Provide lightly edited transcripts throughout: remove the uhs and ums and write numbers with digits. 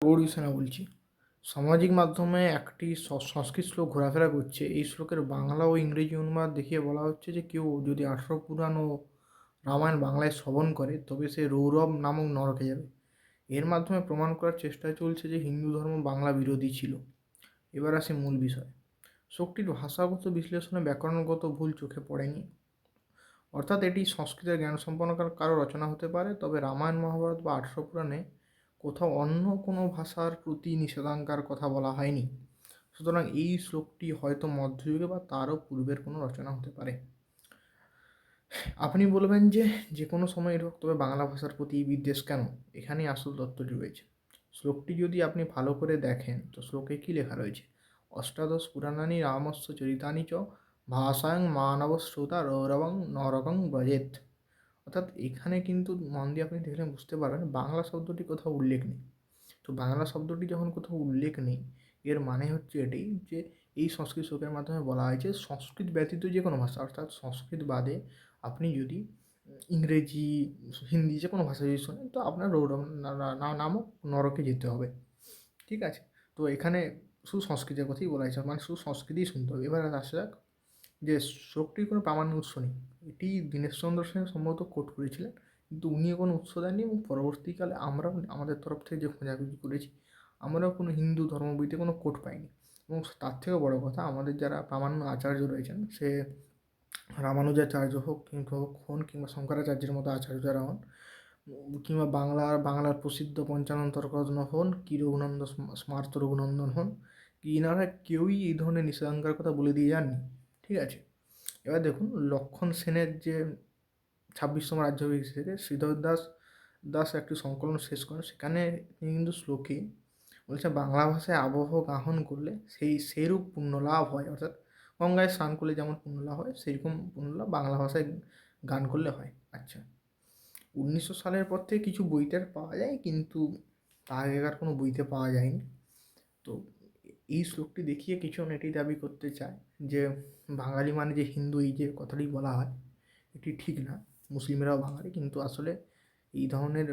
গৌরী সেনা বলছি। সামাজিক মাধ্যমে একটি সংস্কৃত শ্লোক ঘোরাফেরা করছে। এই শ্লোকের বাংলা ও ইংরেজি অনুবাদ দেখিয়ে বলা হচ্ছে যে কেউ যদি 18 পুরাণ ও রামায়ণ বাংলায় শ্রবণ করে তবে সে রৌরব নামক নরকে যাবে। এর মাধ্যমে প্রমাণ করার চেষ্টা চলছে যে হিন্দু ধর্ম বাংলা বিরোধী ছিল। এবার আসি মূল বিষয়। শ্লোকটির ভাষাগত বিশ্লেষণে ব্যাকরণগত ভুল চোখে পড়েনি। অর্থাৎ এটি সংস্কৃতের জ্ঞানসম্পন্ন কারো রচনা হতে পারে, তবে রামায়ণ মহাভারত বা 18 পুরাণে কোথাও অন্য কোনো ভাষার প্রতি নিষেধাজ্ঞার কথা বলা হয়নি। সুতরাং এই শ্লোকটি হয়তো মধ্যযুগে বা তারও পূর্বের কোনো রচনা হতে পারে। আপনি বলবেন যে যে কোনো সময়ের হোক, তবে বাংলা ভাষার প্রতি বিদ্বেষ কেন? এখানেই আসল তত্ত্বটি রয়েছে। শ্লোকটি যদি আপনি ভালো করে দেখেন তো শ্লোকে কী লেখা রয়েছে? অষ্টাদশ পুরাণানি রামস্য চরিতানি চ ভাষায়ং মানব শ্রোতা রৌরবং নরকং ব্রজেত। অর্থাৎ এখানে কিন্তু মন দিয়ে আপনি দেখলে বুঝতে পারবেন বাংলা শব্দটি কোথাও উল্লেখ নেই। তো বাংলা শব্দটি যখন কোথাও উল্লেখ নেই, এর মানে হচ্ছে এটাই যে এই সংস্কৃত শ্লোকের মাধ্যমে বলা হয়েছে সংস্কৃত ব্যতীত যে কোনো ভাষা, অর্থাৎ সংস্কৃত বাদে আপনি যদি ইংরেজি, হিন্দি যে কোনো ভাষা যদি শোনেন তো আপনার রৌরব নামক নরকে যেতে হবে। ঠিক আছে? তো এখানে শুধু সংস্কৃতের কথাই বলা হয়েছে, মানে শুধু সংস্কৃতই শুনতে হবে। এবার আসা যাক যে শ্লোকটির কোনো প্রামাণ্য উৎস নেই। এটি দীনেশচন্দ্র সেন সম্ভবত কোট করেছিলেন, কিন্তু উনিও কোনো উৎস দেননি এবং পরবর্তীকালে আমরাও আমাদের তরফ থেকে যে খোঁজাখুঁজি করেছি, আমরাও কোনো হিন্দু ধর্ম বইতে কোনো কোট পাইনি। এবং তার থেকেও বড় কথা, আমাদের যারা প্রামাণ্য আচার্য রয়েছেন, সে রামানুজাচার্য হোক কিংবা শঙ্করাচার্যের মতো আচার্য যারা হন, কিংবা বাংলার প্রসিদ্ধ পঞ্চানন তর্করত্ন হন, কি রঘুনন্দন স্মার্ত রঘুনন্দন হন, ইনারা কেউই এই ধরনের নিষেধাজ্ঞার কথা বলে দিয়ে যাননি। ঠিক আছে? এবার দেখুন, লক্ষণ সেনের যে 26তম রাজ্যাভিষেক থেকে শ্রীধর দাস একটি সংকলন শেষ করেন, সেখানে তিনি কিন্তু শ্লোকে বলছে বাংলা ভাষায় আবহ গাহন করলে সেইরূপ পুণ্যলাভ হয়। অর্থাৎ গঙ্গায় স্নান করলে যেমন পুণ্যলাভ হয়, সেইরকম পুণ্যলাভ বাংলা ভাষায় গান করলে হয়। আচ্ছা, 1900 সালের পর থেকে কিছু বইতে পাওয়া যায়, কিন্তু তার আগেকার কোনো বইতে পাওয়া যায়নি। তো এই শ্লোকটি দেখিয়ে কিছুজন এটি দাবি করতে চায় যে বাঙালি মানে যে হিন্দু, এই যে কথাটি বলা হয় এটি ঠিক না, মুসলিমরাও বাঙালি। কিন্তু আসলে এই ধরনের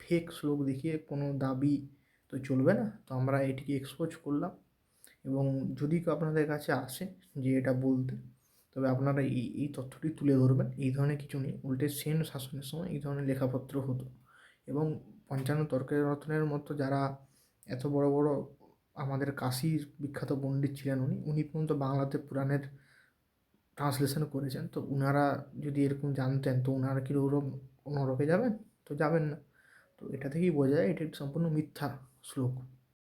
ফেক শ্লোক দেখিয়ে কোনো দাবি তো চলবে না। তো আমরা এটিকে এক্সপোজ করলাম, এবং যদি কেউ আপনাদের কাছে আসে যে এটা বলতে, তবে আপনারা এই তথ্যটি তুলে ধরবেন। এই ধরনের কিছু নেই, উল্টে সেন শাসনের সময় এই ধরনের লেখাপত্র হতো, এবং পঞ্চান্ন তর্কের রত্নের মতো যারা এত বড় বড় আমাদের কাশীর বিখ্যাত পণ্ডিত ছিলেন, উনি পর্যন্ত বাংলাতে পুরাণের ট্রান্সলেশন করেছেন। তো উনারা যদি এরকম জানতেন তো উনারা কি ওরকম নরকে যাবেন? তো যাবেন না। তো এটা থেকেই বোঝা যায় এটি সম্পূর্ণ মিথ্যা শ্লোক।